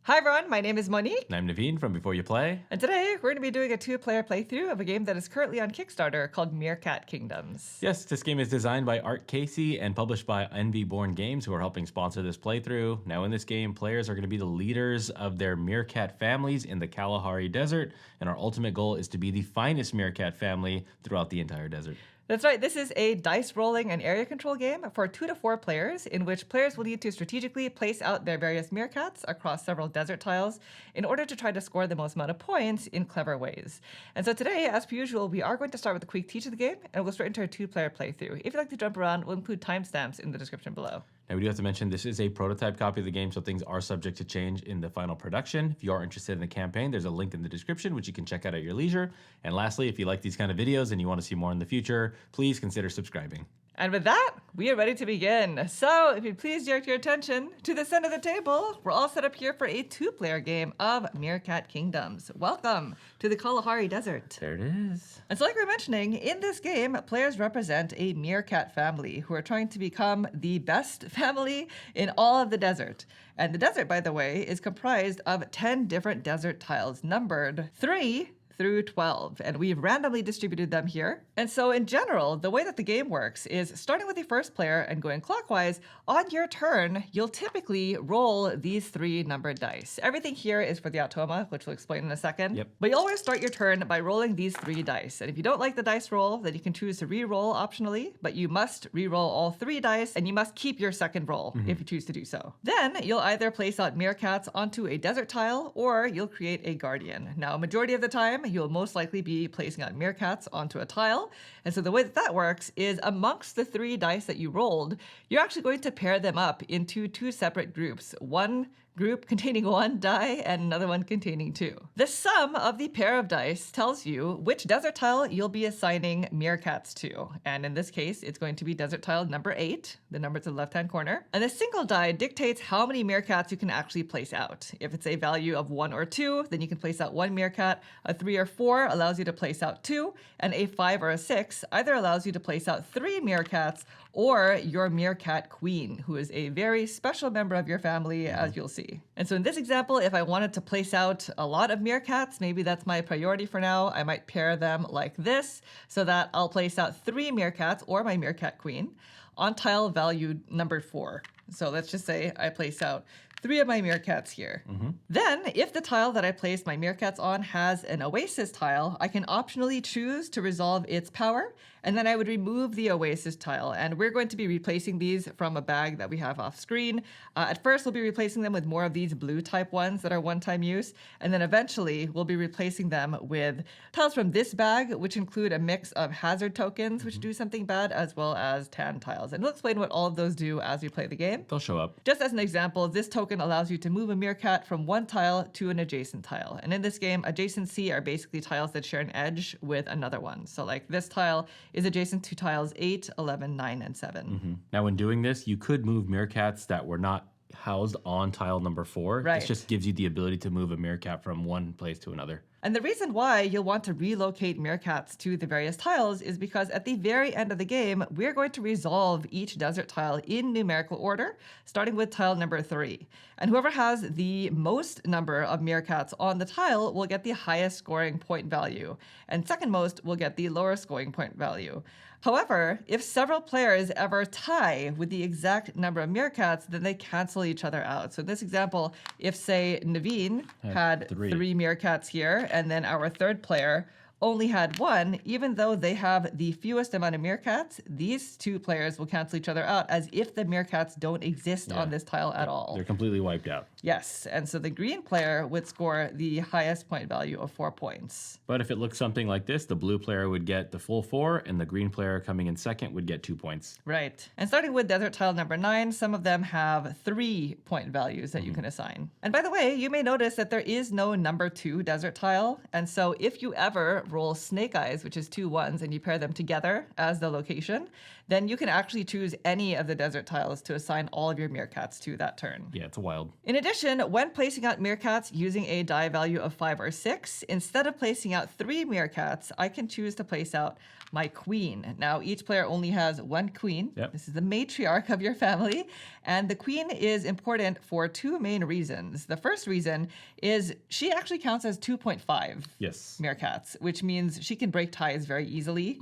Hi everyone, my name is Monique. And I'm Naveen from Before You Play. And today we're going to be doing a two-player playthrough of a game that is currently on Kickstarter called Meerkat Kingdoms. Yes, this game is designed by Art Casey and published by Envy Born Games, who are helping sponsor this playthrough. Now in this game, players are going to be the leaders of their meerkat families in the Kalahari Desert, and our ultimate goal is to be the finest meerkat family throughout the entire desert. That's right, this is a dice rolling and area control game for 2 to 4 players in which players will need to strategically place out their various meerkats across several desert tiles in order to try to score the most amount of points in clever ways. And so today, as per usual, we are going to start with a quick teach of the game and we'll straight into a 2-player playthrough. If you'd like to jump around, we'll include timestamps in the description below. Now, we do have to mention this is a prototype copy of the game, so things are subject to change in the final production. If you are interested in the campaign, there's a link in the description, which you can check out at your leisure. And lastly, if you like these kind of videos and you want to see more in the future, please consider subscribing. And with that, we are ready to begin. So if you'd please direct your attention to the center of the table, we're all set up here for a 2-player game of Meerkat Kingdoms. Welcome to the Kalahari Desert. There it is. And so like we were mentioning, in this game, players represent a meerkat family who are trying to become the best family in all of the desert. And the desert, by the way, is comprised of 10 different desert tiles, numbered 3 through 12, and we've randomly distributed them here. And so in general, the way that the game works is starting with the first player and going clockwise, on your turn, you'll typically roll these 3 numbered dice. Everything here is for the automa, which we'll explain in a second. Yep. But you always start your turn by rolling these 3 dice. And if you don't like the dice roll, then you can choose to re-roll optionally, but you must re-roll all 3 dice, and you must keep your second roll if you choose to do so. Then you'll either place out meerkats onto a desert tile, or you'll create a guardian. Now, a majority of the time, you'll most likely be placing out meerkats onto a tile. And so the way that that works is amongst the 3 dice that you rolled, you're actually going to pair them up into 2 separate groups. One group containing 1 die and another one containing 2. The sum of the pair of dice tells you which desert tile you'll be assigning meerkats to. And in this case, it's going to be desert tile number 8, the number to the left-hand corner. And the single die dictates how many meerkats you can actually place out. If it's a value of 1 or 2, then you can place out 1 meerkat. A 3 or 4 allows you to place out 2, and a 5 or a 6 either allows you to place out 3 meerkats or your meerkat queen, who is a very special member of your family, as you'll see. And so in this example, if I wanted to place out a lot of meerkats, maybe that's my priority for now, I might pair them like this, so that I'll place out 3 meerkats, or my meerkat queen, on tile value numbered 4. So let's just say I place out 3 of my meerkats here. Then, if the tile that I placed my meerkats on has an oasis tile, I can optionally choose to resolve its power, and then I would remove the oasis tile. And we're going to be replacing these from a bag that we have off screen. At first, we'll be replacing them with more of these blue type ones that are one-time use, and then eventually we'll be replacing them with tiles from this bag, which include a mix of hazard tokens, which do something bad, as well as tan tiles. And we'll explain what all of those do as we play the game. They'll show up. Just as an example, this token allows you to move a meerkat from one tile to an adjacent tile. And in this game, adjacency are basically tiles that share an edge with another one. So like this tile is adjacent to tiles 8, 11, 9, and 7. Now, when doing this, you could move meerkats that were not housed on tile number 4. Right. This just gives you the ability to move a meerkat from one place to another. And the reason why you'll want to relocate meerkats to the various tiles is because at the very end of the game, we're going to resolve each desert tile in numerical order, starting with tile number 3. And whoever has the most number of meerkats on the tile will get the highest scoring point value, and second most will get the lower scoring point value. However, if several players ever tie with the exact number of meerkats, then they cancel each other out. So in this example, if say Naveen had 3 meerkats here, and then our third player only had 1, even though they have the fewest amount of meerkats, these 2 players will cancel each other out as if the meerkats don't exist on this tile at all. They're completely wiped out. Yes, and so the green player would score the highest point value of 4 points. But if it looks something like this, the blue player would get the full 4, and the green player coming in second would get 2 points. Right. And starting with desert tile number 9, some of them have 3 point values that you can assign. And by the way, you may notice that there is no number 2 desert tile. And so if you ever roll snake eyes, which is 2 1s, and you pair them together as the location, then you can actually choose any of the desert tiles to assign all of your meerkats to that turn. Yeah, it's wild. In addition, when placing out meerkats using a die value of 5 or 6, instead of placing out 3 meerkats, I can choose to place out my queen. Now, each player only has one queen. Yep. This is the matriarch of your family. And the queen is important for 2 main reasons. The first reason is she actually counts as 2.5 Yes. meerkats, which means she can break ties very easily.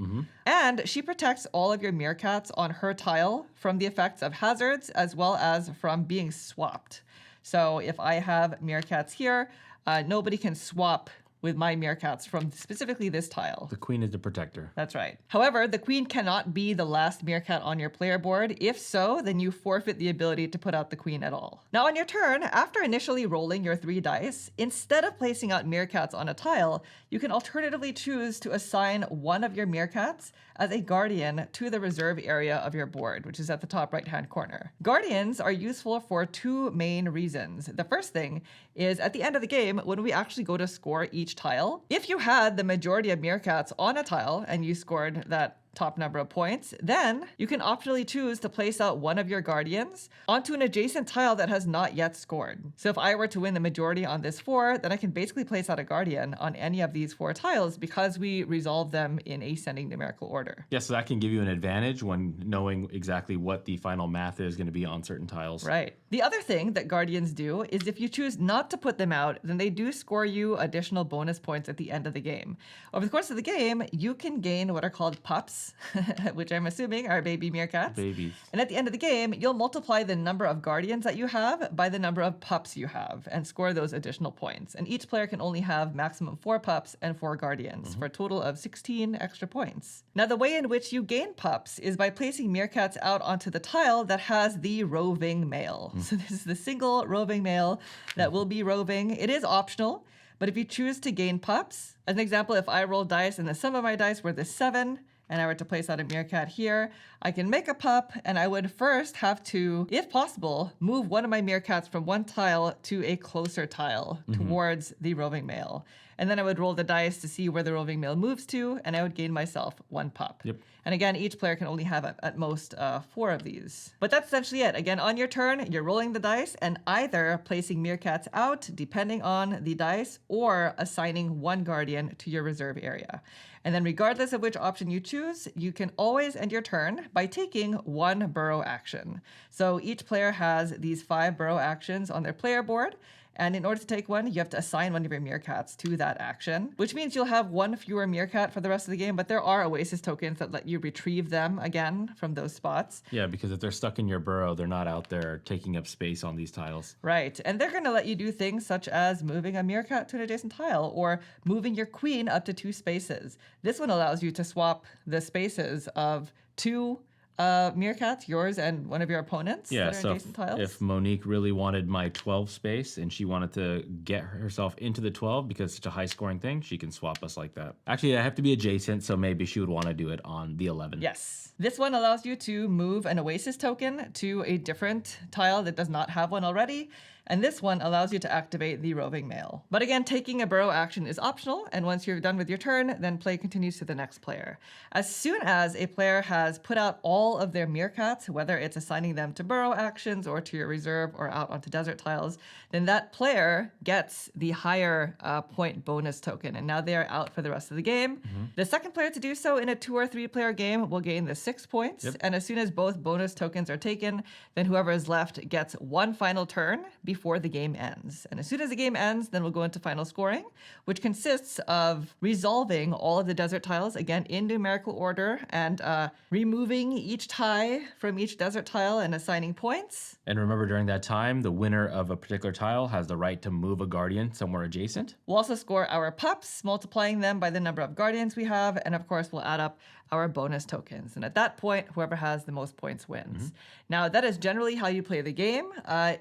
And she protects all of your meerkats on her tile from the effects of hazards as well as from being swapped. So if I have meerkats here, nobody can swap with my meerkats from specifically this tile. The queen is the protector. That's right. However, the queen cannot be the last meerkat on your player board. If so, then you forfeit the ability to put out the queen at all. Now on your turn, after initially rolling your 3 dice, instead of placing out meerkats on a tile, you can alternatively choose to assign one of your meerkats as a guardian to the reserve area of your board, which is at the top right-hand corner. Guardians are useful for 2 main reasons. The first thing is at the end of the game, when we actually go to score each tile, if you had the majority of meerkats on a tile and you scored that top number of points, then you can optionally choose to place out one of your guardians onto an adjacent tile that has not yet scored. So if I were to win the majority on this 4, then I can basically place out a guardian on any of these 4 tiles because we resolve them in ascending numerical order. Yeah, so that can give you an advantage when knowing exactly what the final math is going to be on certain tiles. Right. The other thing that guardians do is if you choose not to put them out, then they do score you additional bonus points at the end of the game. Over the course of the game, you can gain what are called pups, which I'm assuming are baby meerkats. Babies. And at the end of the game, you'll multiply the number of guardians that you have by the number of pups you have and score those additional points. And each player can only have maximum 4 pups and 4 guardians for a total of 16 extra points. Now, the way in which you gain pups is by placing meerkats out onto the tile that has the roving male. So this is the single roving male that will be roving. It is optional, but if you choose to gain pups, as an example, if I roll dice and the sum of my dice were the 7, and I were to place out a meerkat here, I can make a pup, and I would first have to, if possible, move one of my meerkats from one tile to a closer tile towards the roving male. And then I would roll the dice to see where the roving male moves to, and I would gain myself 1 pup. Yep. And again, each player can only have at most 4 of these. But that's essentially it. Again, on your turn, you're rolling the dice and either placing meerkats out, depending on the dice, or assigning 1 guardian to your reserve area. And then regardless of which option you choose, you can always end your turn by taking 1 burrow action. So each player has these 5 burrow actions on their player board. And in order to take one, you have to assign one of your meerkats to that action, which means you'll have 1 fewer meerkat for the rest of the game, but there are Oasis tokens that let you retrieve them again from those spots. Yeah, because if they're stuck in your burrow, they're not out there taking up space on these tiles. Right, and they're going to let you do things such as moving a meerkat to an adjacent tile or moving your queen up to 2 spaces. This one allows you to swap the spaces of 2 meerkats, yours and one of your opponents. Yeah, that are so adjacent tiles. if Monique really wanted my 12 space and she wanted to get herself into the 12 because it's such a high scoring thing, she can swap us like that. Actually, I have to be adjacent, so maybe she would want to do it on the 11. Yes. This one allows you to move an Oasis token to a different tile that does not have one already. And this one allows you to activate the roving male. But again, taking a burrow action is optional, and once you're done with your turn, then play continues to the next player. As soon as a player has put out all of their meerkats, whether it's assigning them to burrow actions or to your reserve or out onto desert tiles, then that player gets the higher point bonus token, and now they are out for the rest of the game. The second player to do so in a 2 or 3 player game will gain the 6 points, and as soon as both bonus tokens are taken, then whoever is left gets 1 final turn before the game ends. And as soon as the game ends, then we'll go into final scoring, which consists of resolving all of the desert tiles, again, in numerical order, and removing each tie from each desert tile and assigning points. And remember, during that time, the winner of a particular tile has the right to move a guardian somewhere adjacent. We'll also score our pups, multiplying them by the number of guardians we have, and of course, we'll add up our bonus tokens. And at that point, whoever has the most points wins. Now, that is generally how you play the game.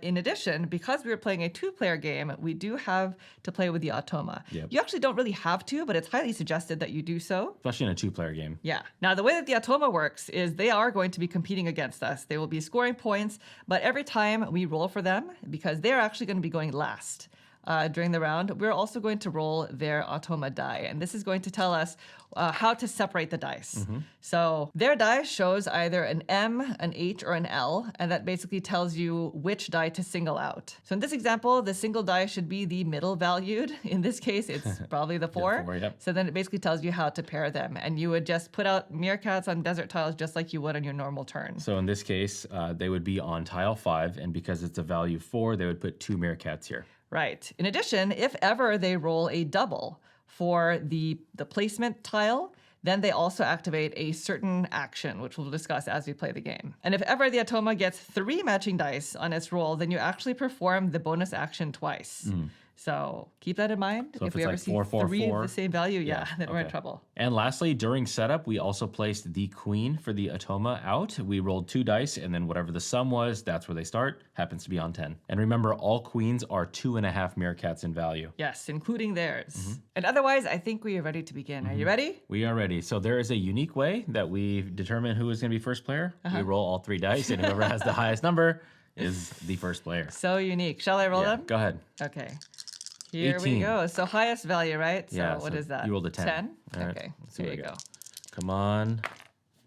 In addition, because we were playing a 2-player game, we do have to play with the automa. Yep. You actually don't really have to, but it's highly suggested that you do so. Especially in a 2-player game. Yeah. Now, the way that the automa works is they are going to be competing against us. They will be scoring points, but every time we roll for them, because they're actually going to be going last. during the round, we're also going to roll their Automa die. And this is going to tell us how to separate the dice. So their die shows either an M, an H, or an L, and that basically tells you which die to single out. So in this example, the single die should be the middle valued. In this case, it's probably the 4. 4, yep. So then it basically tells you how to pair them. And you would just put out meerkats on desert tiles just like you would on your normal turn. So in this case, they would be on tile 5, and because it's a value 4, they would put 2 meerkats here. Right. In addition, if ever they roll a double for the placement tile, then they also activate a certain action, which we'll discuss as we play the game. And if ever the Automa gets 3 matching dice on its roll, then you actually perform the bonus action twice. So keep that in mind. So if we it's ever like see 4, 4, 3 4, of the same value, yeah, then we're in okay. trouble. And lastly, during setup, we also placed the queen for the Automa out. We rolled 2 dice, and then whatever the sum was, that's where they start. Happens to be on 10. And remember, all queens are 2.5 meerkats in value. Yes, including theirs. And otherwise, I think we are ready to begin. Are you ready? We are ready. So there is a unique way that we determine who is going to be first player. We roll all 3 dice, and whoever has the highest number is the first player. So unique. Shall I roll Yeah, them? go ahead. Okay. Here 18. we go. So highest value, right? So Yeah, what so is that? you rolled a 10. 10? All right, Okay. let's see Here what you we go. got. Come on.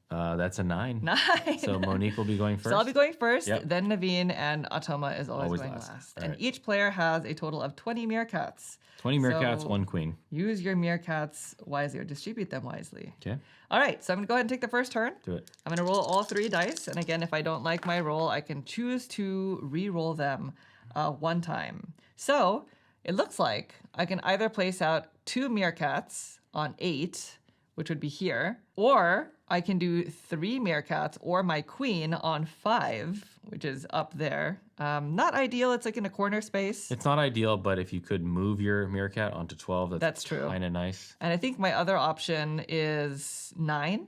That's a 9. 9. So Monique will be going first. So I'll be going first, Yep. then Naveen, and Automa is always Always going last. last. All And right. each player has a total of 20 meerkats. 20 meerkats, So 1 queen. Use your meerkats wisely or distribute them wisely. Okay, All right, so I'm gonna go ahead and take the first turn. do it. I'm gonna roll all 3 dice, and again, if I don't like my roll, I can choose to re-roll them 1 time. So it looks like I can either place out 2 meerkats on 8, which would be here, or I can do 3 meerkats or my queen on 5, which is up there. Not ideal, it's like in a corner space. It's not ideal, but if you could move your meerkat onto 12, That's true. Kind of nice. And I think my other option is 9.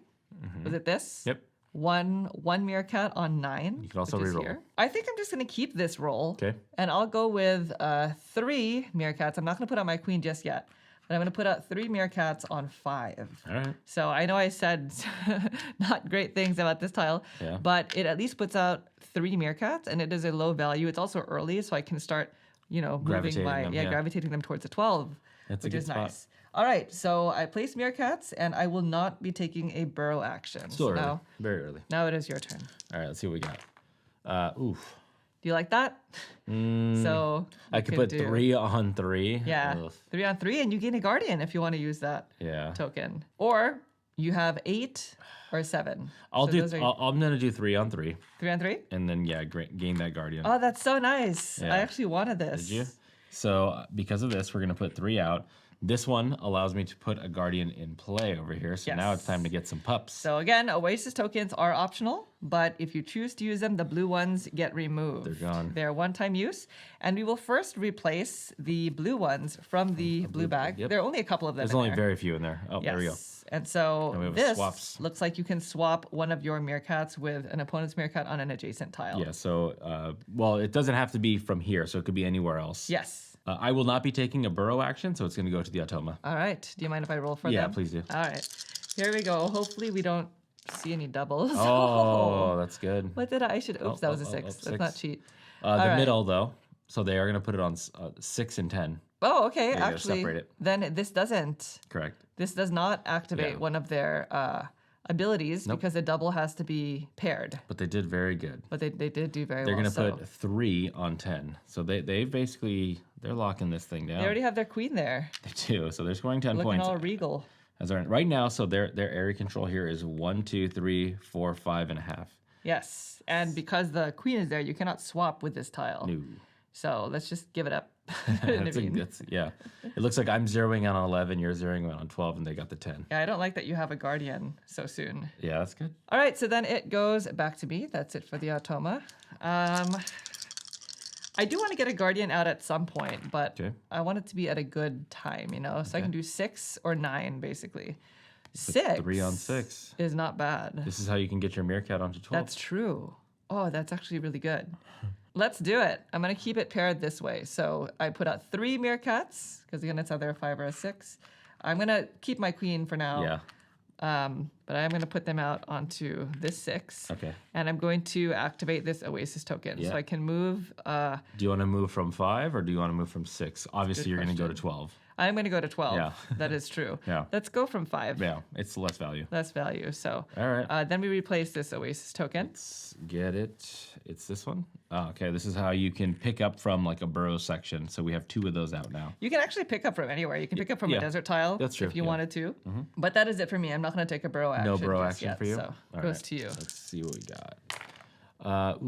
Was it this? Yep. One meerkat on 9. You can also which is reroll. here. I think I'm just gonna keep this roll. Okay. And I'll go with 3 meerkats. I'm not gonna put out my queen just yet, but I'm gonna put out 3 meerkats on 5. All right. So I know I said not great things about this tile, Yeah. but it at least puts out 3 meerkats, and it is a low value. It's also early, so I can start, moving Gravitating my them, yeah. gravitating them towards a 12, That's a which good is spot. nice. All right, so I place meerkats, and I will not be taking a burrow action. Still So early. now, Very early. now it is your turn. All right, let's see what we got. Oof. Do you like that? So I you could put do- 3 on 3. Yeah, Ugh. 3 on 3, and you gain a guardian if you want to use that Yeah. token. Or you have 8 or 7. I'll So do. those are I'm gonna do 3 on 3, 3 on 3. and then gain that guardian. Oh, that's so nice. Yeah. I actually wanted this. Did you? So because of this, we're gonna put 3 out. This one allows me to put a guardian in play over here. So now it's Yes. time to get some pups. So again, Oasis tokens are optional, but if you choose to use them, the blue ones get removed. They're gone. They're one-time use, and we will first replace the blue ones from the blue bag. yep. There are only a couple of them. There's in only there. very few in there. Oh, Yes. there we go. And so And we have this swaps. looks like you can swap one of your meerkats with an opponent's meerkat on an adjacent tile. Yeah. So, well, it doesn't have to be from here, so it could be anywhere else. Yes. I will not be taking a burrow action, so it's going to go to the Automa. All right. Do you mind if I roll for Yeah, them? please do. All right. Here we go. Hopefully we don't see any doubles. Oh, that's good. What did I should? Oops, that was a oh, 6. oh, Let's 6. not cheat. The All right. middle, though. So they are going to put it on 6 and 10. Oh, okay. you go, Actually, separate it. then this doesn't. Correct. This does not activate Yeah. one of their abilities Nope. because a double has to be paired. But they did very good. But they did do very They're well. going to So put 3 on 10. So they basically, they're locking this thing down. they already have their queen there, They do. So they're scoring 10 looking points. all regal. As right now, so their area control here is 1, 2, 3, 4, 5.5. Yes, and because the queen is there, you cannot swap with this tile. No. So let's just give it up. Yeah. It looks like I'm zeroing out on 11, you're zeroing out on 12, and they got the 10. Yeah, I don't like that you have a guardian so soon. Yeah, that's good. All right, so then it goes back to me. That's it for the Automa. I do want to get a guardian out at some point, but Okay. I want it to be at a good time, So I Okay. can do 6 or 9, basically. 6 3 on 6. is not bad. This is how you can get your meerkat onto 12. That's true. Oh, that's actually really good. Let's do it. I'm going to keep it paired this way. So I put out 3 meerkats, because again, it's either a 5 or a 6. I'm going to keep my queen for now. Yeah. but I'm going to put them out onto this 6. Okay. And I'm going to activate this Oasis token. Yeah. So I can move. Do you want to move from 5 or do you want to move from 6? Obviously, you're going to go to 12. I'm going to go to 12. Yeah. That is true. Yeah. Let's go from 5. Yeah, it's less value. Less value. So All right. then we replace this Oasis token. Let's get it. It's this one. Oh, okay, this is how you can pick up from like a burrow section. So we have 2 of those out now. You can actually pick up from anywhere. You can pick up from Yeah. a desert tile That's true, if you yeah. wanted to. But that is it for me. I'm not going to take a burrow action. No burrow just action yet, for you? So All goes right, to you. Let's see what we got.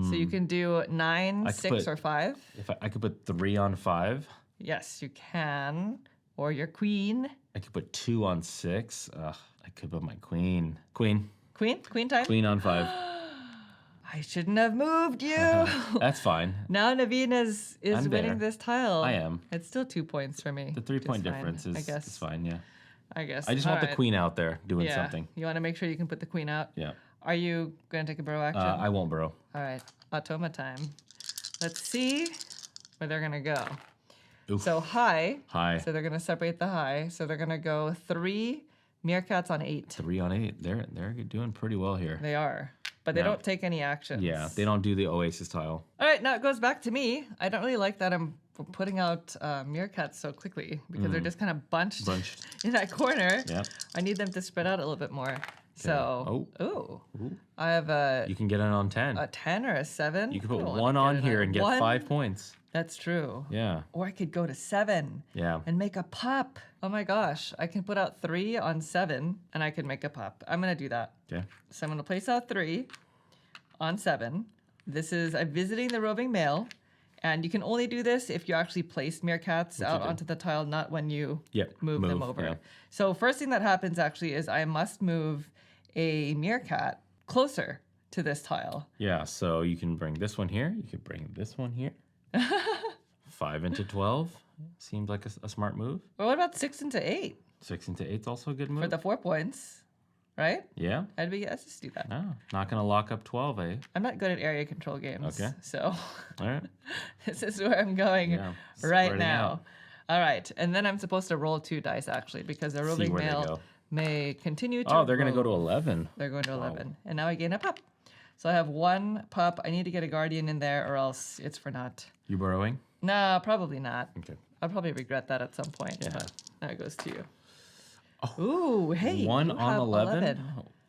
So you can do 9, I could 6, put- or 5. If I could put 3 on 5. Yes, you can. Or your queen. I could put 2 on 6. Ugh, I could put my queen. Queen. Queen time? Queen on 5. I shouldn't have moved you. That's fine. Now Naveen is I'm winning there. this tile. I am. It's still 2 points for me. The 3-point Just fine, difference is I guess. is fine, yeah. I guess. I just want the Alright. queen out there doing Yeah. something. You want to make sure you can put the queen out. Yeah. Are you going to take a burrow action? I won't burrow. All right. Automa time. Let's see where they're going to go. Oof. So high. High. So they're going to separate the high. So they're going to go 3 meerkats on 8. 3 on 8. They're doing pretty well here. They are. But they No. don't take any actions. Yeah, they don't do the Oasis tile. All right, now it goes back to me. I don't really like that I'm putting out meerkats so quickly because they're just kind of bunched Bunched. in that corner. Yep. I need them to spread out a little bit more. So, Ooh. I have You can get it on 10. a 10 or a 7. You can put I don't wanna 1 get on it here and get 1. 5 points. That's true. Yeah. Or I could go to 7 Yeah. and make a pop. Oh my gosh. I can put out 3 on 7 and I can make a pop. I'm going to do that. Okay. So I'm going to place out 3 on 7. I'm visiting the roving male. And you can only do this if you actually place meerkats out do. onto the tile, not when you Yep, move them move, over. yeah. So first thing that happens actually is I must move a meerkat closer to this tile. Yeah, so you can bring this one here. You could bring this one here. 5 into 12 seems like a smart move. Well, what about 6 into 8 6 into 8 is also a good move. for the 4 points, right? Yeah. Let's just do that. No, not going to lock up 12, eh? I'm not good at area control games. Okay. So All right. this is where I'm going Yeah, right spreading now. out. All right. And then I'm supposed to roll 2 dice actually because the roving where they male go. may continue to Oh, they're going to go roll. to 11. They're going to 11. And now I gain a pup. So I have 1 pup. I need to get a guardian in there or else it's for naught. You burrowing? No, probably not. Okay. I'll probably regret that at some point. Yeah. But now it goes to you. Ooh, hey. 1 you on have 11?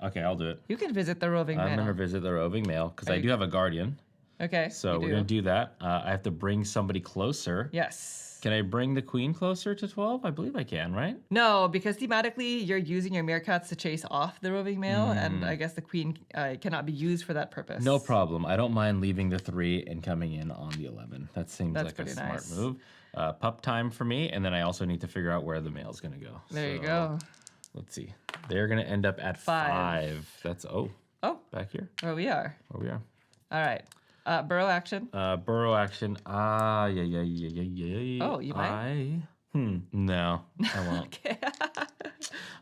Okay, I'll do it. You can visit the roving I'm male. going to visit the roving male because I you- do have a guardian. Okay. So you we're do. going to do that. I have to bring somebody closer. Yes. Can I bring the queen closer to 12? I believe I can, right? No, because thematically you're using your meerkats to chase off the roving male, and I guess the queen cannot be used for that purpose. No problem. I don't mind leaving the 3 and coming in on the 11. That seems That's like a pretty smart nice. move. Pup time for me, and then I also need to figure out where the male's going to go. There you So, go. Let's see. They're going to end up at 5. That's, Oh, back here. where we are. Where we are. All right. Burrow action. Burrow action. Yeah. Oh, you might? No, I won't. Okay.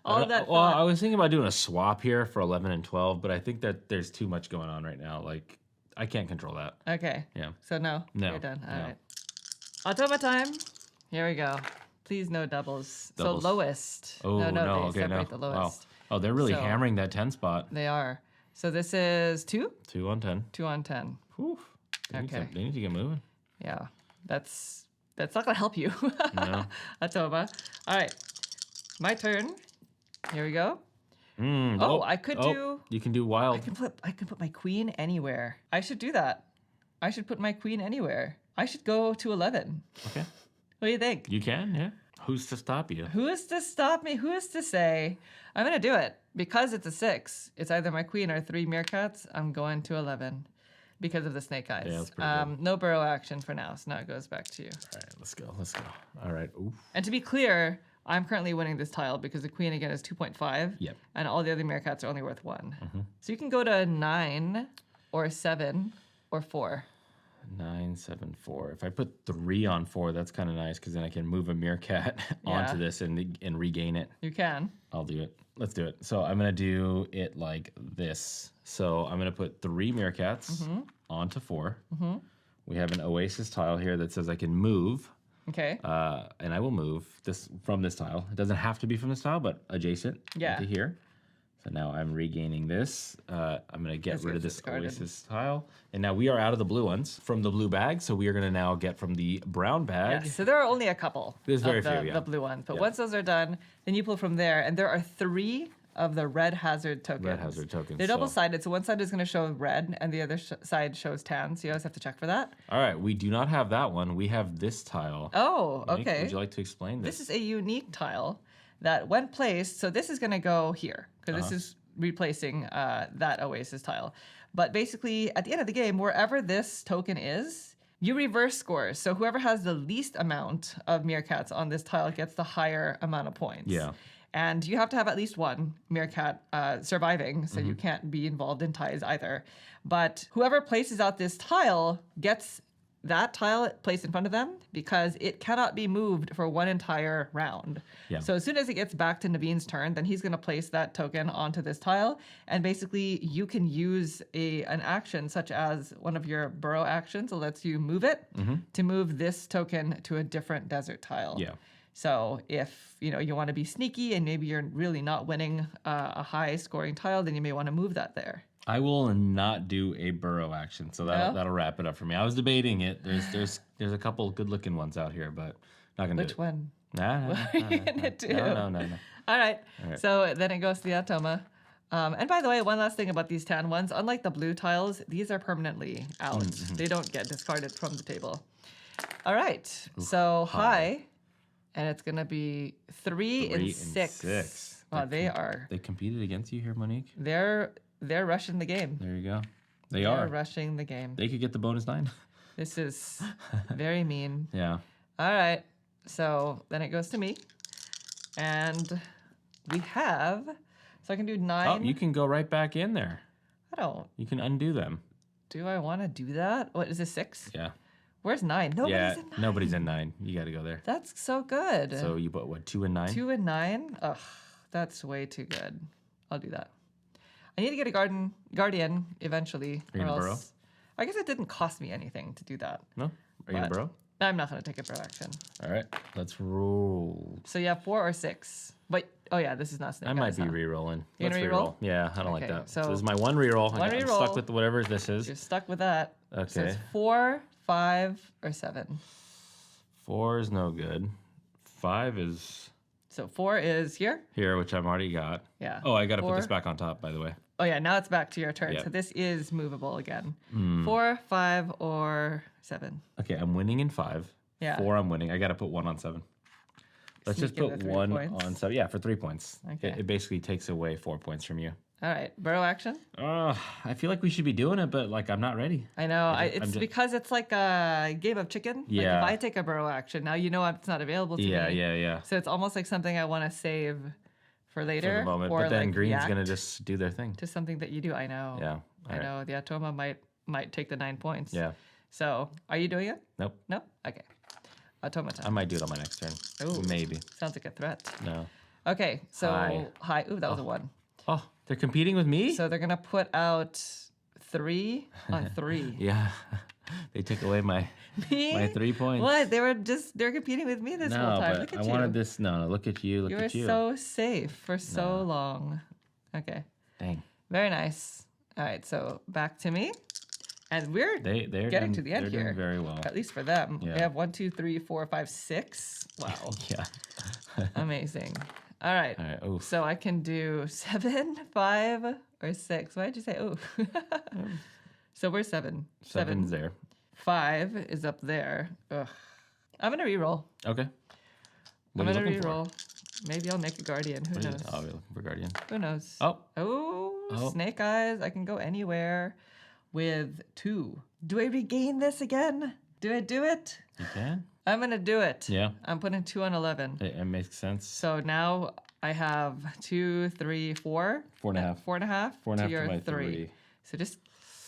All that Well, thought. I was thinking about doing a swap here for 11 and 12, but I think that there's too much going on right now. Like, I can't control that. Okay. Yeah. So no. No, You're done. All no. right. Automa time. Here we go. Please no doubles. Doubles. So lowest. Oh, no. They okay, no. separate the Wow. lowest. Oh, they're really So- hammering that 10 spot. They are. So this is 2? 2 on 10. 2 on 10. Whew. They need Okay. to- they need to get moving. Yeah. That's not gonna help you. No. Automa. All right. My turn. Here we go. Mm, Oh, I could do- You can do wild. I can put my queen anywhere. I should do that. I should put my queen anywhere. I should go to 11. Okay. What do you think? You can, yeah. Who's to stop you? Who is to stop me? Who is to say? I'm going to do it. Because it's a 6, it's either my queen or 3 meerkats. I'm going to 11 because of the snake eyes. Yeah, that's pretty good. No burrow action for now, so now it goes back to you. All right, let's go. All right. Oof. And to be clear, I'm currently winning this tile because the queen again is 2.5. Yep. And all the other meerkats are only worth 1. So you can go to 9 or 7 or 4. 9, 7, 4. If I put 3 on 4, that's kind of nice because then I can move a meerkat Yeah. onto this and regain it. You can. I'll do it. Let's do it. So I'm gonna do it like this. So I'm gonna put 3 meerkats onto 4. We have an oasis tile here that says I can move, Okay. and I will move this from this tile. It doesn't have to be from this tile, but adjacent Yeah. to here. So now I'm regaining this. I'm going to get This rid of gets this discarded. Oasis tile. And now we are out of the blue ones from the blue bag. So we are going to now get from the brown bag. Yes, so there are only a couple. There's very of the, few, yeah. the blue ones. But Yeah. once those are done, then you pull from there, and there are 3 of the red hazard tokens. Red hazard tokens, They're so- double-sided, so one side is going to show red, and the other side shows tan. So you always have to check for that. All right, we do not have that one. We have this tile. Oh, Monique, okay. Would you like to explain this? This is a unique tile that, when placed, so this is going to go here because Uh-huh. this is replacing that Oasis tile. But basically, at the end of the game, wherever this token is, you reverse scores. So whoever has the least amount of meerkats on this tile gets the higher amount of points. Yeah. And you have to have at least one meerkat surviving, so Mm-hmm. you can't be involved in ties either. But whoever places out this tile gets that tile placed in front of them because it cannot be moved for one entire round. Yeah. So as soon as it gets back to Naveen's turn, then he's going to place that token onto this tile. And basically, you can use an action such as one of your burrow actions that lets you move it to move this token to a different desert tile. Yeah. So if you want to be sneaky and maybe you're really not winning a high scoring tile, then you may want to move that there. I will not do a burrow action, so that'll wrap it up for me. I was debating it. There's a couple good looking ones out here, but not gonna do Which it. one? Nah, What are you gonna do? No. All right. So then it goes to the Atoma. And by the way, one last thing about these tan ones, unlike the blue tiles, these are permanently out. They don't get discarded from the table. All right. So high. And it's going to be 3 and 6. Wow, they competed against you here, Monique. They're rushing the game. There you go. They They're are. rushing the game. They could get the bonus 9. This is very mean. Yeah. All right. So then it goes to me. And we have, so I can do 9. Oh, you can go right back in there. I don't. You can undo them. Do I want to do that? What is this, 6? Yeah. Where's 9? Nobody's in 9. Nobody's in 9. You got to go there. That's so good. So you put what, 2 and 9? 2 and 9? Ugh, that's way too good. I'll do that. I need to get a guardian eventually. Are you gonna burrow? I guess it didn't cost me anything to do that. No? Are you gonna But burrow? I'm not going to take a burrow action. All right, let's roll. So you have 4 or 6. But, oh yeah, this is not snake I might eyes, be huh? re-rolling. You Let's gonna re-roll. re-roll? Yeah, I don't like Okay, that. so So this is my one re-roll. one I'm re-roll. stuck with whatever this You're is. stuck with that. So Okay. it's 4, 5, or 7. 4 is no good. 5 is So 4 is here. here, which I've already got. Yeah. Oh, I got to put 4. this back on top, by the way. Oh yeah, now it's back to your turn. Yeah. So this is movable again. Hmm. 4, 5, or 7. Okay, I'm winning in 5. Yeah. 4, I'm winning. I got to put 1 on 7. Let's just Sneak in put the 3 1 points. on 7. Yeah, for 3 points. Okay. It basically takes away 4 points from you. All right, burrow action. I feel like we should be doing it, but like I'm not ready. I know. I'm just- Because it's like a game of chicken. Yeah. Like if I take a burrow action, now it's not available to Yeah, me. yeah. So it's almost like something I want to save for later. For the moment, or but then like green's react gonna just do their thing. to something that you do. I know. Yeah. I know. The Atoma might take the 9 points. Yeah. So are you doing it? Nope. No? Okay. Atoma I time. might do it on my next turn. Ooh. Maybe. Sounds like a threat. No. Okay, so High. high. Ooh, that was a 1. Oh, they're competing with me? So they're gonna put out 3 on 3. Yeah. They took away my Me? 3 points. What? They're competing with me this whole No, time. but Look at I you. wanted this. No, look at you. Look You were at you. so safe for so long. Okay. Dang. Very nice. All right, so back to me. And we're They're getting doing, to the end they're here. doing very well. At least for them. Yeah. We have 1, 2, 3, 4, 5, 6. Wow. Yeah. Amazing. All right. All right. Oof. So I can do 7, 5, or 6. Why did you say oh? So we're 7. 7's there. 5 is up there. Ugh. I'm gonna re-roll. Okay. What I'm are you gonna looking for? re-roll. Maybe I'll make a guardian. Who What are you- knows? Oh, you're looking for Guardian. Who knows? Oh. Oh, snake eyes. I can go anywhere with 2. Do I regain this again? Do I do it? You can? I'm going to do it. Yeah. I'm putting 2 on 11. It makes sense. So now I have 2, 3, 4. 4.5. 4.5. 4.5 to to your my 3. 3. So just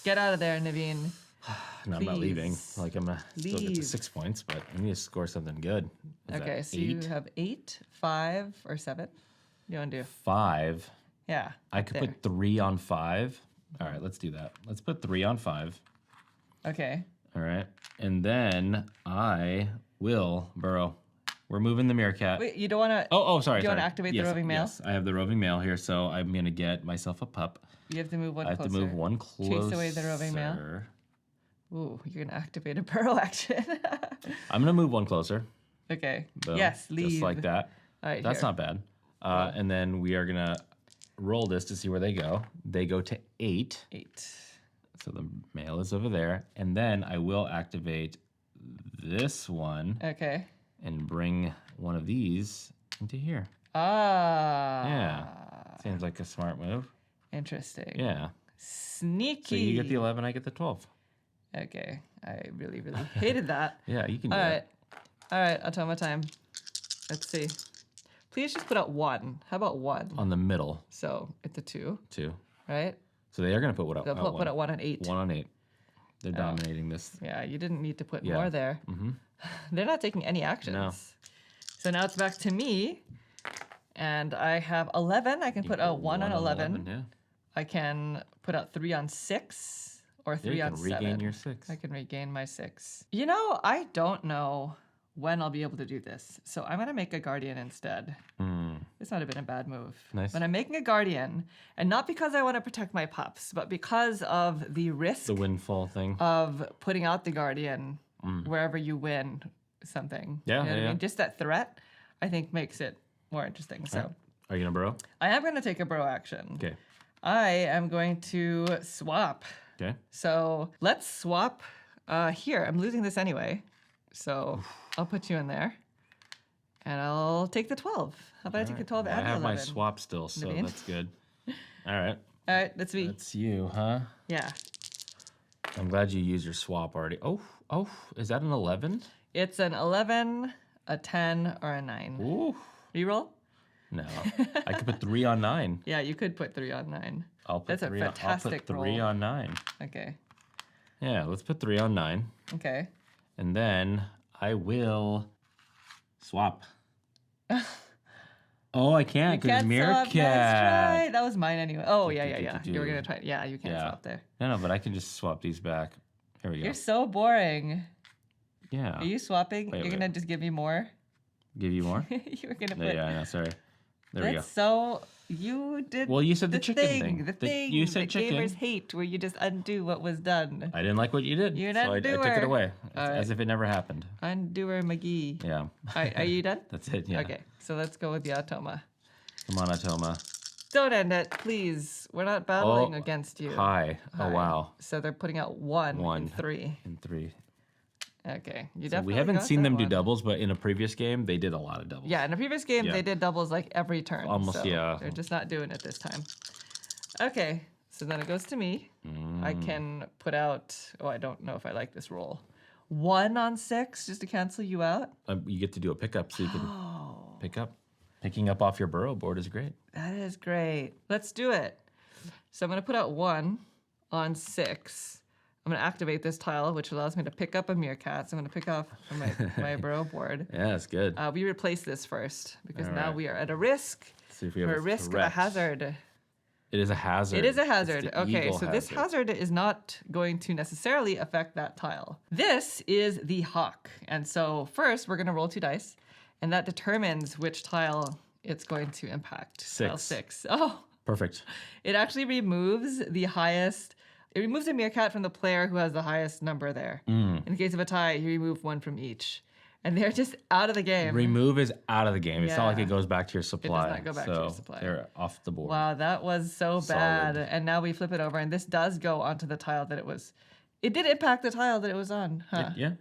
get out of there, Naveen. No, I'm not leaving. Please. Like I'm gonna still get to Leave. 6 points, but I need to score something good. Is Okay, that so 8? you have 8, 5, or 7. You want to do? 5. Yeah. I up could there. put 3 on 5. All right, let's do that. Let's put 3 on 5. Okay. All right, and then I will burrow. We're moving the meerkat. Wait, you don't want to. Oh, sorry. Do you want sorry. to activate the Yes, roving male? Yes, I have the roving male here, so I'm gonna get myself a pup. You have to move one I have closer. to move one closer. Chase away the roving male. Ooh, you're gonna activate a burrow action. I'm gonna move one closer. Okay. Boom. Yes, leave. Just like that. All right. That's here. not bad. And then we are gonna roll this to see where they go. They go to 8. 8. So the male is over there, and then I will activate this one Okay. and bring one of these into here. Ah. Yeah. Seems like a smart move. Interesting. Yeah. Sneaky. So you get the 11, I get the 12. Okay. I really, really hated that. Yeah, you can do All right. it. All right. Automa time. Let's see. Please just put out 1. How about 1? On the middle, So it's a 2, 2. right? So they are going to put what out? They'll put out 1 on 8. 1 on 8. They're dominating this. Yeah, you didn't need to put Yeah. more there. Mm-hmm. They're not taking any actions. No. So now it's back to me. And I have 11. I can put out 1 on 11. Yeah. I can put out 3 on 6 or 3 you on can 7. regain your 6. I can regain my 6. You know, I don't know when I'll be able to do this. So I'm going to make a guardian instead. This might have been a bad move. Nice. But I'm making a guardian, and not because I want to protect my pups, but because of the risk The windfall thing. of putting out the guardian wherever you win something. Yeah, You know what I yeah. mean? Just that threat, I think, makes it more interesting. So Are you going to burrow? I am going to take a bro action. Okay. I am going to swap. Okay. So let's swap here. I'm losing this anyway. So I'll put you in there. And I'll take the 12. How about I take the 12 Well, and I the have 11? my swap still, so Naveen? that's good. All right. All right, that's me. That's you, huh? Yeah. I'm glad you used your swap already. Oh, is that an 11? It's an 11, a 10, or a 9. Ooh. Reroll? No. I could put 3 on 9. Yeah, you could put 3 on 9. I'll put That's a 3 fantastic I'll put 3 roll. on 9. Okay. Yeah, let's put 3 on 9. Okay. And then I will swap. Oh, I can't because Can't Meerkat. swap. That's right. That was mine anyway. Oh, yeah. Do. You were going to try. Yeah, you can't Yeah. swap there. No, but I can just swap these back. Here we go. You're so boring. Yeah. Are you swapping? Wait, You're wait. going to just give me more? Give you more? You were going to No, put. yeah, I know. Sorry. There we go. That's so. You did. Well, you said the the chicken thing. thing. The thing. You said that chicken. gamers hate, where you just undo what was done. I didn't like what you did. You're an so I took it undoer. away All right. as if it never happened. Undoer McGee. Yeah. All right, are you done? That's it. Yeah. Okay, so let's go with the Automa. Come on, Atoma. Don't end it, please. We're not battling against you. Hi. Oh, Hi. wow. So they're putting out 1 1. and 3. And 3. Okay, you So definitely we haven't got seen that them do one. doubles, but in a previous game, they did a lot of doubles. Yeah, in the previous game, Yeah. they did doubles like every turn. Almost, so yeah. They're just not doing it this time. Okay, so then it goes to me. I can put out, I don't know if I like this roll. 1 on 6 just to cancel you out. You get to do a pickup so you can Oh, pick up. Picking up off your burrow board is great. that is great. Let's do it. So I'm going to put out 1 on 6. I'm going to activate this tile, which allows me to pick up a meerkat. So I'm going to pick off my burrow board. Yeah, that's good. We replace this first because All now right. we are at a risk. See if we have We're a at risk of a threat. hazard. It is a hazard. It is a It's hazard. the Okay, eagle so this hazard is not going to necessarily affect that tile. This is the hawk. And so first we're going to roll 2 dice, and that determines which tile it's going to impact. Tile 6. Oh, Perfect. it actually removes the highest. It removes a meerkat from the player who has the highest number there. In case of a tie, you remove 1 from each. And they're just out of the game. Remove is out of the game. It's not like Yeah. it goes back to your supply. not go back to so your supply. They're off the board. Wow, that was so Solid. bad. And now we flip it over, and this does go onto the tile that it was. It did impact the tile that it was on, huh? Yeah.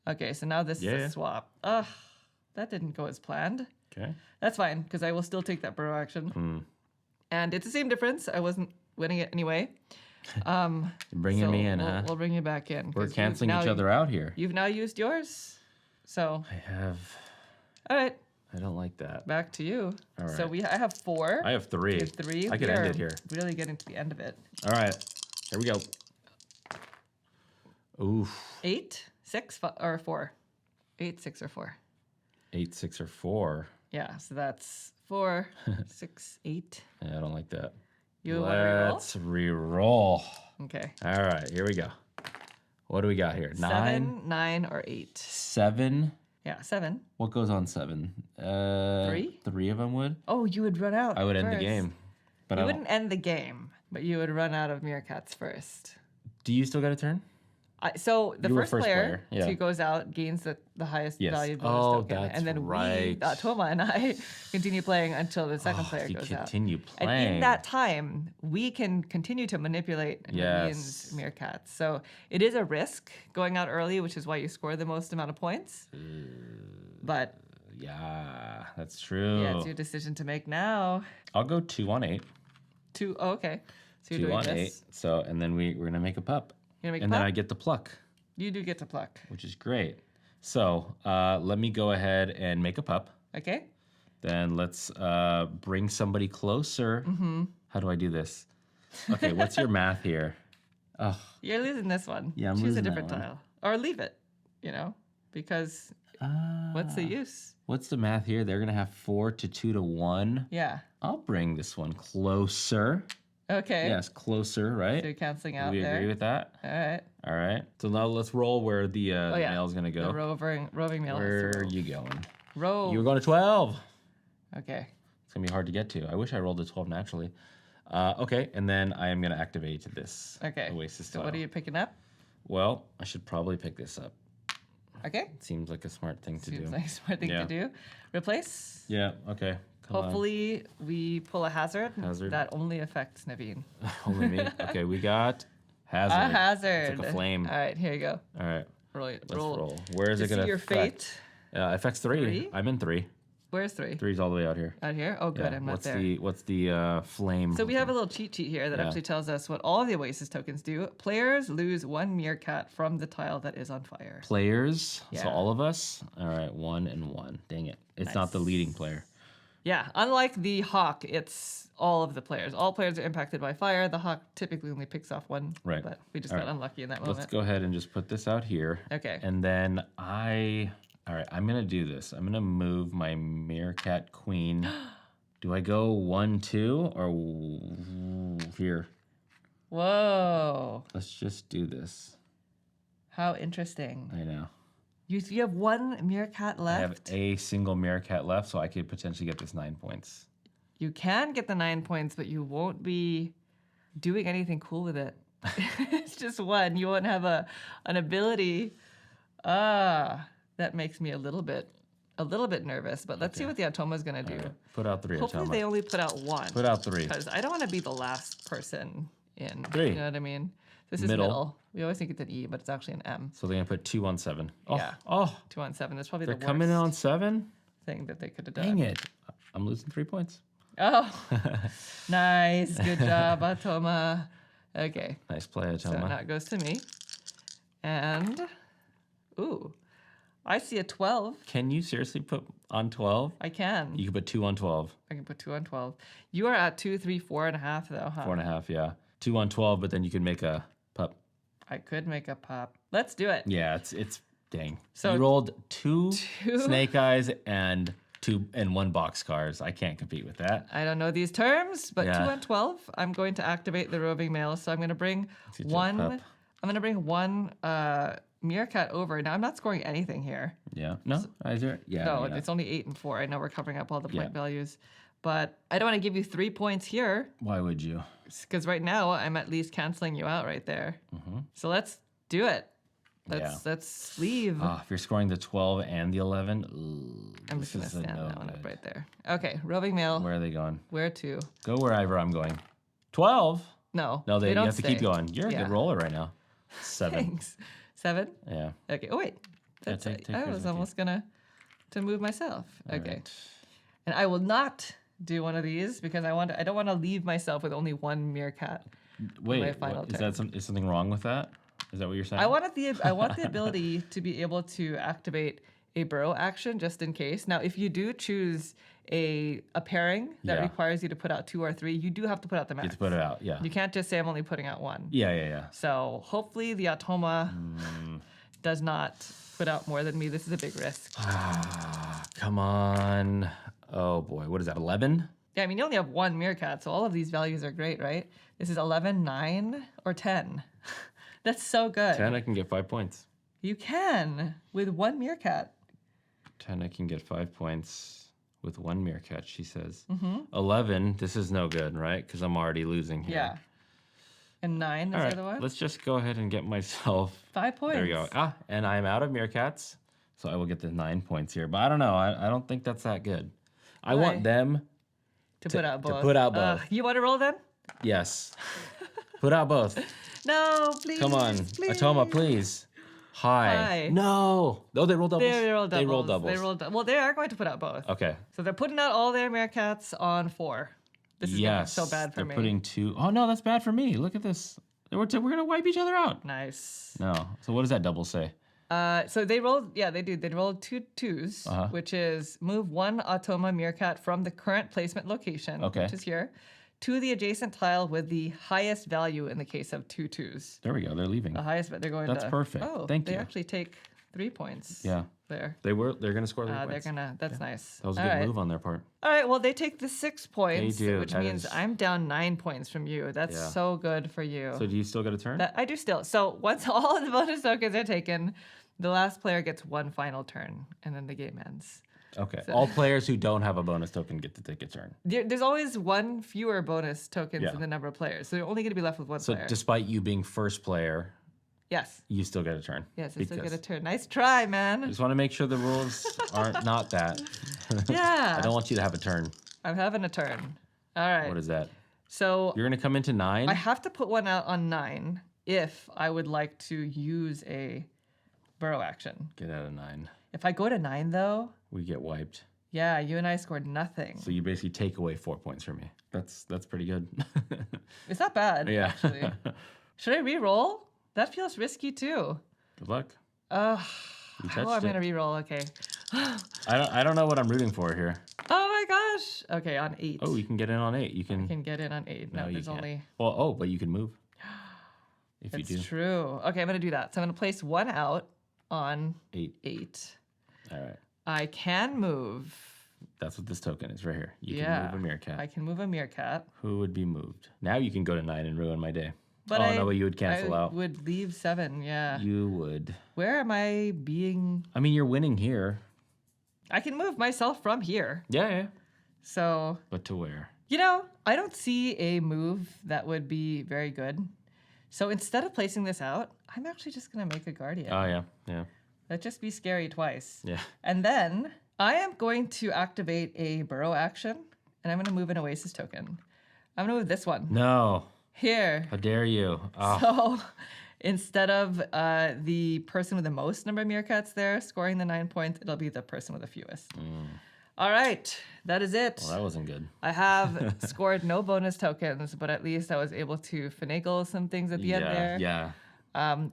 Okay, so now this is Yeah. a swap. Ugh, that didn't go as planned. Okay. That's fine, because I will still take that burrow action. And it's the same difference. I wasn't winning it anyway. You're bringing So me in, we'll, huh? We'll bring you back in. We're 'cause canceling you've each now- other out here. You've now used yours. So, I have. all right, I don't like that. back to you. All So right. I have 4. I have 3. You have 3. I could We end are it here. Really getting to the end of it. All right. Here we go. Oof. 8, 6, or 4. 8, 6, or 4. 8, 6, or 4. Yeah, so that's 4, 6, 8. Yeah, I don't like that. You want to reroll? Let's re-roll. Okay. All right, here we go. What do we got here? 9, 7, 9, or 8. 7, Yeah, 7. What goes on 7? 3? 3 of them would. Oh, you would run out. I would end the first. game. But You I don't. wouldn't end the game, but you would run out of meerkats first. Do you still get a turn? So the You were first first player player, yeah. who goes out gains the highest Yes. valued bonus Oh, token. that's And then right. Toma and I, continue playing until the second Oh, player you goes out. continue And playing. in that time, we can continue to manipulate Naveen's Yes. meerkats. So it is a risk going out early, which is why you score the most amount of points. But Yeah, that's true. yeah, it's your decision to make now. I'll go 2 on 8. Okay. So you're 2 doing on this. 8. So, and then we're going to make a pup. You're gonna make And a then pup? I get the pluck, You do get to pluck. which is great. So let me go ahead and make a pup. Okay. Then let's bring somebody closer. Mm-hmm. How do I do this? Okay, what's your math here? Oh, You're losing this one. Yeah, I'm Choose losing a that different one. tile. Or leave it, because what's the use? What's the math here? They're going to have 4 to 2 to 1. Yeah. I'll bring this one closer. Okay. Yes, closer, right? So you're canceling Do out we there. agree with that? All right. All right. So now let's roll where the yeah. mail's going to go. The roving mail. has to Where are roll. you going? Row. You were going to 12. Okay. It's going to be hard to get to. I wish I rolled a 12 naturally. Okay, and then I am going to activate this Okay. Oasis So tile. what are you picking up? Well, I should probably pick this up. Okay. Seems like a smart thing to Seems do. like a smart thing Yeah. to do. Replace. Yeah, okay. Come Hopefully we pull a hazard. Hazard. That only affects Naveen. on. Only me. Okay, we got hazard. A hazard. It's like a flame. All right, here you go. All right, Roll. let's roll. Where is To it going see to your affect? fate. Affects 3. 3? I'm in 3. Where's 3? 3's all the way out here. Out here? Oh, good. Yeah. I'm not What's there. what's the flame? So we have a little cheat sheet here that Yeah. actually tells us what all of the Oasis tokens do. Players lose 1 meerkat from the tile that is on fire. Players. Yeah. So all of us. All right, 1 and 1. Dang it! It's not the Nice. leading player. Yeah, unlike the hawk, it's all of the players. All players are impacted by fire. The hawk typically only picks off 1. Right. But we just All got right. unlucky in that moment. Let's go ahead and just put this out here. Okay. And then all right, I'm gonna do this. I'm gonna move my Meerkat Queen. Do I go 1, 2, or here? Whoa. Let's just do this. How interesting. I know. You have 1 meerkat I have left. a single Meerkat left, so I could potentially get this 9 points. You can get the 9 points, but you won't be doing anything cool with it. It's just 1. You won't have an ability. That makes me a little bit nervous. But let's see what the Atoma's gonna do. Put out 3. Hopefully Atoma. they only put out 1. Put out 3. Because I don't want to be the last person in. 3. You know what I mean? This is Middle. middle. We always think it's an E, but it's actually an M. So they're gonna put 2 on 7. Oh, Yeah. Oh, 2 on 7. That's probably they're the worst coming in on 7. thing that they could have done. Dang it! I'm losing 3 points. Oh, nice. Good job, Atoma. Okay. Nice play, So Atoma. now it goes to me. And, ooh, I see a 12. Can you seriously put on 12? I can. You can put 2 on 12. I can put 2 on 12. You are at 2, 3, 4.5 though, huh? 4.5, yeah. 2 on 12, but then you can make a pup. I could make a pop. Let's do it. Yeah, it's dang. So you rolled 2 two- snake eyes and 1 boxcars. I can't compete with that. I don't know these terms, but Yeah. 2 on 12. I'm going to activate the roving male, so I'm going to bring get your one. pup. I'm going to bring 1 meerkat over. Now I'm not scoring anything here. Yeah. No, is there? Yeah. No, you're not. it's only 8 and 4. I know we're covering up all the point Yeah. values, but I don't want to give you 3 points here Why would you? because right now I'm at least canceling you out right there. So let's do it. Let's leave. If you're scoring the 12 and the 11, ooh, I'm this just gonna is a stand no that one up good. right there. Okay, roving male. Where are they going? Where to? Go wherever I'm going. 12? No, No, you don't have to keep stay. going. You're a Yeah. good roller right now. 7. Thanks. 7. Yeah. Okay. Oh wait, that's take I yours was with you. almost gonna to move myself. All Okay, right. and I will not do one of these because I don't want to leave myself with only 1 meerkat. Wait, my final is that is something wrong with that? Is that what you're saying? I want the ability to be able to activate a burrow action just in case. Now, if you do choose a pairing that Yeah. requires you to put out 2 or 3, you do have to put out the You max. have to put it out. Yeah. You can't just say I'm only putting out 1. Yeah. So hopefully the Atoma does not put out more than me. This is a big risk. Come on. Oh boy, what is that? 11? Yeah, I mean, you only have 1 meerkat, so all of these values are great, right? This is 11, 9, or 10. That's so good. 10, I can get 5 points. You can with 1 meerkat. 10, I can get 5 points with 1 meerkat, she says. Mm-hmm. 11, this is no good, right? Because I'm already losing here. Yeah. And 9 is All the right, other one. let's just go ahead and get myself 5 points. There we go. And I'm out of meerkats, so I will get the 9 points here. But I don't know. I don't think that's that good. I want them to put out both. To put out both. You want to roll then? Yes. Put out both. No, please. Come on, please. Atoma, please. Hi. No. Oh, they rolled doubles. They rolled doubles. They rolled doubles. Well, they are going to put out both. Okay. So they're putting out all their meerkats on 4. This is gonna be so bad for me. They're putting 2. Oh no, that's bad for me. Look at this. We're gonna wipe each other out. Nice. No. So what does that double say? So they rolled, they do. They rolled 2 twos, which is move 1 Atoma meerkat from the current placement location, which is here, to the adjacent tile with the highest value in the case of 2 twos. There we go. They're leaving. The highest, but they're going. That's perfect. Oh, Thank you. They actually take 3 points. Yeah. There. They're gonna score 3 points. They're gonna. That's nice. That was a good move on their part. All right. Well, they take the 6 points, They do. which That means is- I'm down 9 points from you. That's so good for you. So do you still get a turn? I do still. So once all of the bonus tokens are taken, the last player gets 1 final turn, and then the game ends. Okay. All players who don't have a bonus token get to take a turn. There's always 1 fewer bonus tokens Yeah. in the number of players, so you're only going to be left with 1 So player. despite you being first player, Yes. you still get a turn. Yes, I still get a turn. Nice try, man. I just want to make sure the rules aren't not that. Yeah. I don't want you to have a turn. I'm having a turn. All right. What is that? So You're gonna come into 9. I have to put 1 out on 9 if I would like to use a burrow action. Get out of 9. If I go to 9, though, We get wiped. yeah, you and I scored nothing. So you basically take away 4 points from me. That's pretty good. It's not bad, Yeah. actually. Should I re-roll? That feels risky, too. Good luck. You Oh, I'm touched going to it. re-roll. Okay. I don't know what I'm rooting for here. Oh, my gosh. Okay, on 8. Oh, you can get in on 8. You I can get in on 8. No, you there's can't. only... Well, but you can move. If you It's do. true. Okay, I'm going to do that. So I'm going to place 1 out on 8. 8. All right. I can move. That's what this token is right here. You can Yeah. move a meerkat. I can move a meerkat. Who would be moved? Now you can go to 9 and ruin my day. But no, but you would cancel I out. would leave 7, yeah. You would. Where am I being... I mean, you're winning here. I can move myself from here. Yeah. So, But to where? I don't see a move that would be very good. So instead of placing this out, I'm actually just going to make a guardian. Oh, yeah. That'd just be scary twice. Yeah. And then I am going to activate a burrow action, and I'm going to move an oasis token. I'm going to move this one. No. Here. How dare you? Oh, So instead of the person with the most number of meerkats there scoring the 9 points, it'll be the person with the fewest. All right, that is it. well, that wasn't good. I have scored no bonus tokens, but at least I was able to finagle some things at the end there. Yeah.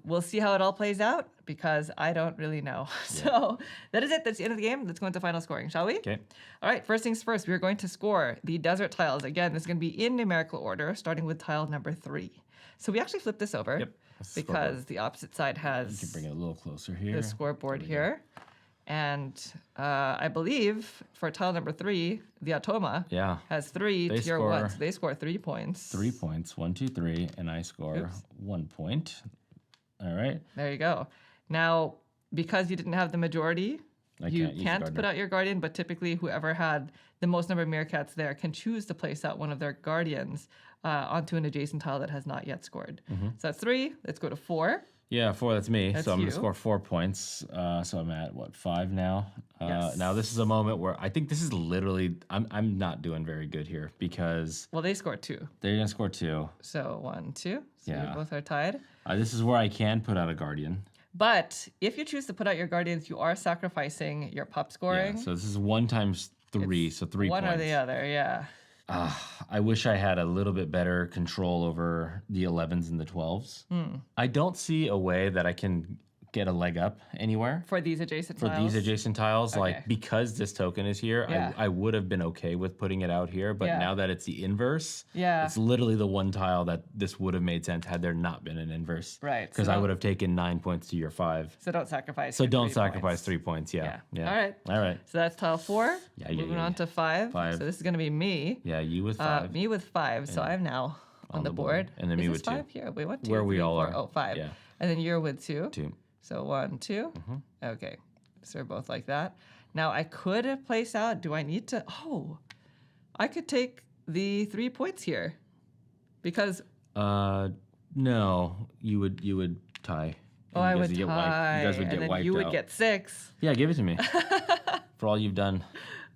We'll see how it all plays out because I don't really know. So that is it. That's the end of the game. Let's go into final scoring, shall we? Okay. All right, first things first, we're going to score the desert tiles. Again, this is going to be in numerical order, starting with tile number 3. So we actually flipped this over Yep. That's the because the opposite side You has can bring it a little closer here. the scoreboard here. And I believe for tile number 3, the Atoma Yeah. has 3 They tier score- 1. So they score 3 points. 3 points. 1, 2, 3, and I score Oops. 1 point. All right. There you go. Now, because you didn't have the majority, you can't use can't Gardener. put out your guardian, but typically whoever had the most number of meerkats there can choose to place out one of their guardians onto an adjacent tile that has not yet scored. Mm-hmm. So that's 3. Let's go to 4. Yeah, 4. That's me. That's so I'm you. gonna score 4 points. So I'm at 5 now. Yes. Now this is a moment where I think this is literally I'm not doing very good here because Well, they scored 2. they're gonna score 2. So 1, 2. So Yeah. we both are tied. This is where I can put out a guardian. But if you choose to put out your guardians, you are sacrificing your pup scoring. Yeah, so this is 1 times 3, so 3 one points. or the other, yeah. I wish I had a little bit better control over the 11s and the 12s. I don't see a way that I can get a leg up anywhere For these adjacent for tiles. these adjacent tiles. Okay. Like, because this token is here, Yeah. I would have been okay with putting it out here. But Yeah. now that it's the inverse, Yeah. it's literally the one tile that this would have made sense had there not been an inverse. Right, Because so I don't- would have taken 9 points to your 5. So don't sacrifice. So your don't 3 sacrifice points. 3 points. Yeah. All right. All right. So that's tile 4. Yeah, Moving on to 5. 5. So this is going to be me. Yeah, you with 5. Me with 5. So I'm now on the board. And then is me this with 2. 5 here? Wait, what? 2, Where we 3, all 4? are. Oh, 5. Yeah. And then you're with 2. 2. So 1, 2. Mm-hmm. Okay. So we're both like that. Now I could place out. Do I need to? Oh, I could take the 3 points here, because No, you would tie. oh, And I you guys would get tie, you guys would and get then wiped you would out. get 6 Yeah, give it to me for all you've done.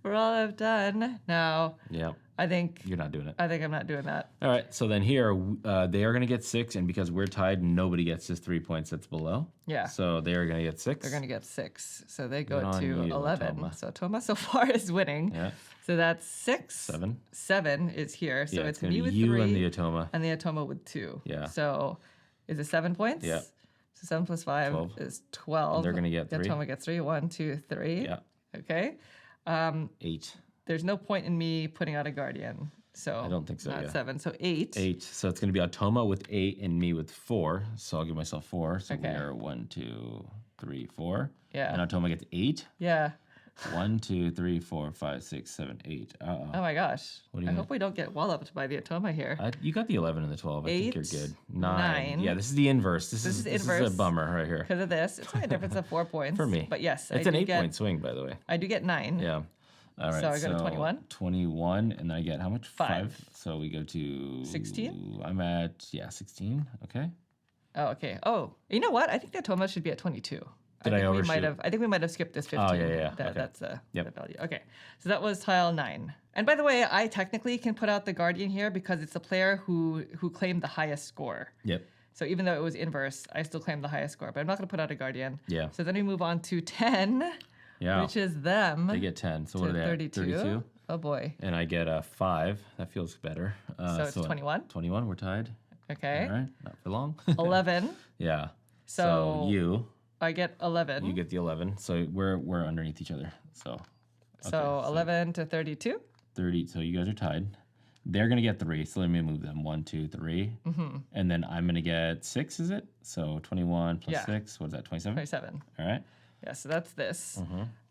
for all I've done. Now Yeah, I think you're not doing it. I'm not doing that. All right, so then here they are going to get 6, and because we're tied, nobody gets his 3 points that's below. Yeah. So they are going to get 6. They're gonna get 6, so they Good go on to you, 11. Toma. So Toma so far is winning. Yeah. So that's 6. 7. 7 is here. So Yeah, it's gonna me be with you 3 and the Atoma. and the Atoma with 2. Yeah. So is it 7 points? Yeah. So 7 plus 5 12. is 12. And they're gonna get The 3. Atoma gets 3. 1, 2, 3. Yeah. Okay. 8. There's no point in me putting out a guardian. So I don't think so, Not yeah. 7. So 8. 8. So it's going to be Atoma with 8 and me with 4. So I'll give myself 4. So Okay. we are 1, 2, 3, 4. Yeah. And Atoma gets 8. Yeah. 1, 2, 3, 4, 5, 6, 7, 8. Uh-oh. Oh my gosh. What do you I mean? hope we don't get walloped by the Atoma here. You got the 11 and the 12. I think you're 8, good. 9. Yeah, this is the inverse. This is is inverse. a bummer right here. Because of this, it's only a difference of 4 points. For me. But yes, It's I an do 8-point swing, by the way. I do get 9. Yeah. All right. So I go to 21? 21, and then I get how much? 5. So we go to 16? I'm at 16. Okay. Oh, okay. Oh, you know what? I think the Atoma should be at 22. Did I think we overshoot? might have. I think we might have skipped this 15. Oh, yeah. That, Okay. That's the Yep. value. Okay, so that was tile 9. And by the way, I technically can put out the Guardian here because it's a player who claimed the highest score. Yep. So even though it was inverse, I still claimed the highest score. But I'm not going to put out a Guardian. Yeah. So then we move on to 10, Yeah. which is them. They get 10. So what to are they at? 32. Oh boy. And I get a 5. That feels better. So it's 21. 21. We're tied. Okay. All right. Not for long. 11. Yeah. So you I get 11. get the 11. So we're underneath each other. So So 11 to 32. 30. So you guys are tied. They're gonna get 3. So let me move them. 1, 2, 3. And then I'm gonna get 6. Is it? So 21 plus Yeah. 6. What is that? 27. 27. All right. Yeah, so that's this.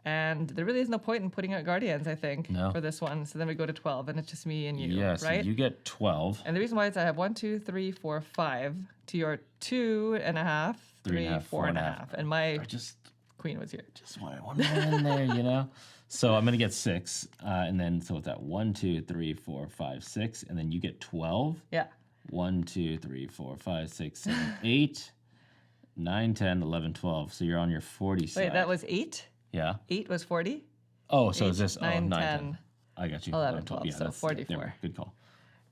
And there really is no point in putting out Guardians, I think, No. for this one. So then we go to 12, and it's just me and you, Yeah. So right? you get 12. And the reason why is I have 1, 2, 3, 4, 5 to your 2.5, 3, 4.5. And my I just queen was here. wanted one more in there, you know. So I'm gonna get 6, and then so it's at 1, 2, 3, 4, 5, 6, and then you get 12. Yeah. 1, 2, 3, 4, 5, 6, 7, 8, 9, 10, 11, 12. So you're on your 40 side. Wait, that was 8? Yeah. 8 was 40? Oh, so 8, is this 9, 9, 10, 10. I got you. 11, 12, so that's- 44. there, good call.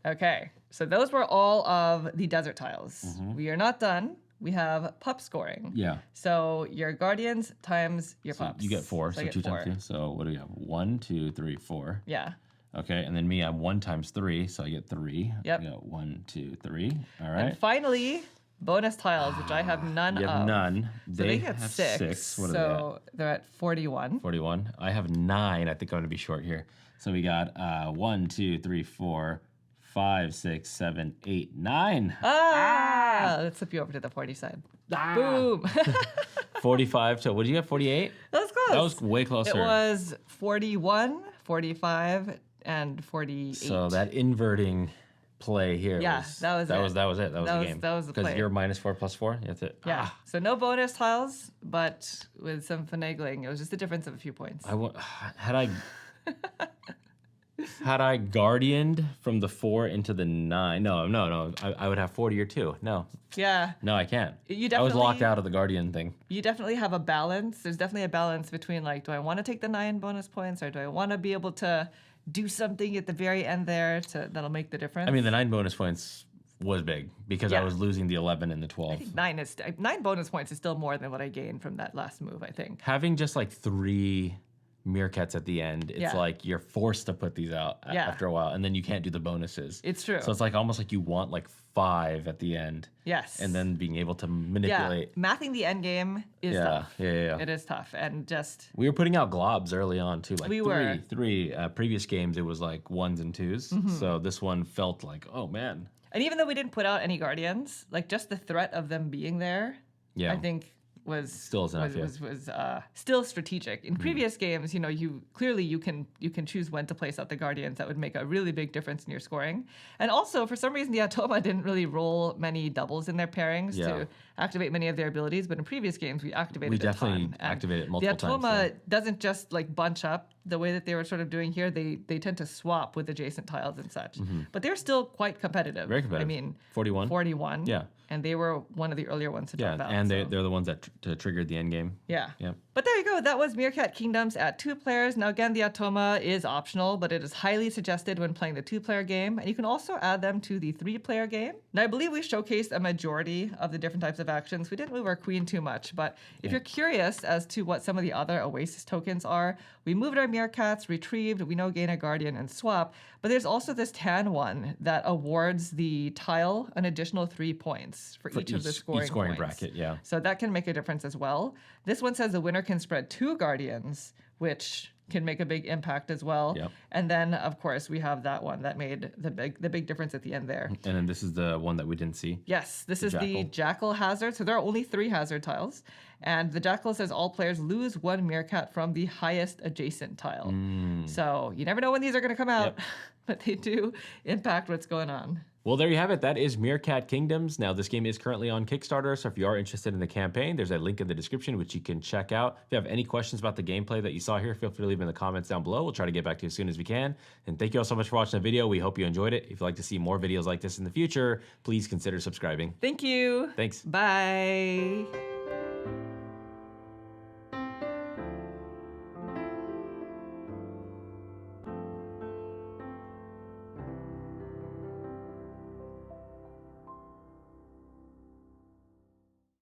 Okay, so those were all of the desert tiles. We are not done. We have pup scoring. Yeah. So your guardians times your So pups. you get 4, I so get 2 4. times 2. So what do we have? 1, 2, 3, 4. Yeah. Okay, and then me, I'm 1 times 3, so I get 3. Yep. I got 1, 2, 3. All And right. finally, bonus tiles, which I have none You of. have none. So they get have 6. What are they at? so they're at 41. 41. I have 9. I think I'm going to be short here. So we got 1, 2, 3, 4, 5, 6, 7, 8, 9. Let's flip you over to the 40 side. Boom. 45 to, what did you have, 48? That was close. That was way closer. It was 41, 45, and 48. So that inverting play here Yeah, was, that was that it. was it. That was the game. that was the Because play. you're minus 4 plus 4. That's it. Yeah. So no bonus tiles, but with some finagling. It was just a difference of a few points. Had I guardianed from the 4 into the 9? No. I would have 40 or 2. No, Yeah. I can't. You I was definitely- locked out of the guardian thing. You definitely have a balance. There's definitely a balance between like, do I want to take the 9 bonus points or do I want to be able to do something at the very end there that'll make the difference? I mean, the 9 bonus points was big because I Yeah. was losing the 11 and the 12. 9 bonus points is still more than what I gained from that last move, I think. Having just like 3 Meerkats at the end, it's Yeah. like you're forced to put these out Yeah. after a while, and then you can't do the bonuses. It's true. So it's like almost like you want like 5 at the end, Yes. and then being able to yeah, manipulate. mathing the end game is Yeah, tough. yeah. It is tough, and just We were putting out globs early on too, like We were. three. Previous games it was like 1s and 2s, Mm-hmm. so this one felt like, oh man, and even though we didn't put out any guardians, like just the threat of them being there, yeah. I think was Still isn't enough, was still strategic. In previous games, you know, you can choose when to place out the guardians. That would make a really big difference in your scoring. And also, for some reason, the Atoma didn't really roll many doubles in their pairings to activate many of their abilities. But in previous games, we activated We a ton. definitely activated it multiple the times. Atoma doesn't just like bunch up the way that they were sort of doing here. They tend to swap with adjacent tiles and such. But they're still quite competitive. Very competitive. I mean, 41. 41. Yeah. And they were one of the earlier ones to Yeah, drop out. and so. they're the ones that triggered the end game. Yeah. Yep. But there you go. That was Meerkat Kingdoms at 2 players. Now, again, the Atoma is optional, but it is highly suggested when playing the 2-player game. And you can also add them to the 3-player game. Now, I believe we showcased a majority of the different types of actions. We didn't move our queen too much, but if you're curious as to what some of the other Oasis tokens are, we moved our Meerkats, retrieved, we know gain a guardian, and swap. But there's also this tan one that awards the tile an additional 3 points for each of the scoring points. bracket, yeah. So that can make a difference as well. This one says the winner can spread 2 guardians, which can make a big impact as well. Yep. And then, of course, we have that one that made the big difference at the end there. And then this is the one that we didn't see. Yes, this is the Jackal hazard. So there are only 3 hazard tiles. And the Jackal says all players lose 1 Meerkat from the highest adjacent tile. So you never know when these are going to come out, but they do impact what's going on. Well, there you have it. That is Meerkat Kingdoms. Now, this game is currently on Kickstarter, so if you are interested in the campaign, there's a link in the description which you can check out. If you have any questions about the gameplay that you saw here, feel free to leave them in the comments down below. We'll try to get back to you as soon as we can. And thank you all so much for watching the video. We hope you enjoyed it. If you'd like to see more videos like this in the future, please consider subscribing. Thank you. Thanks. Bye.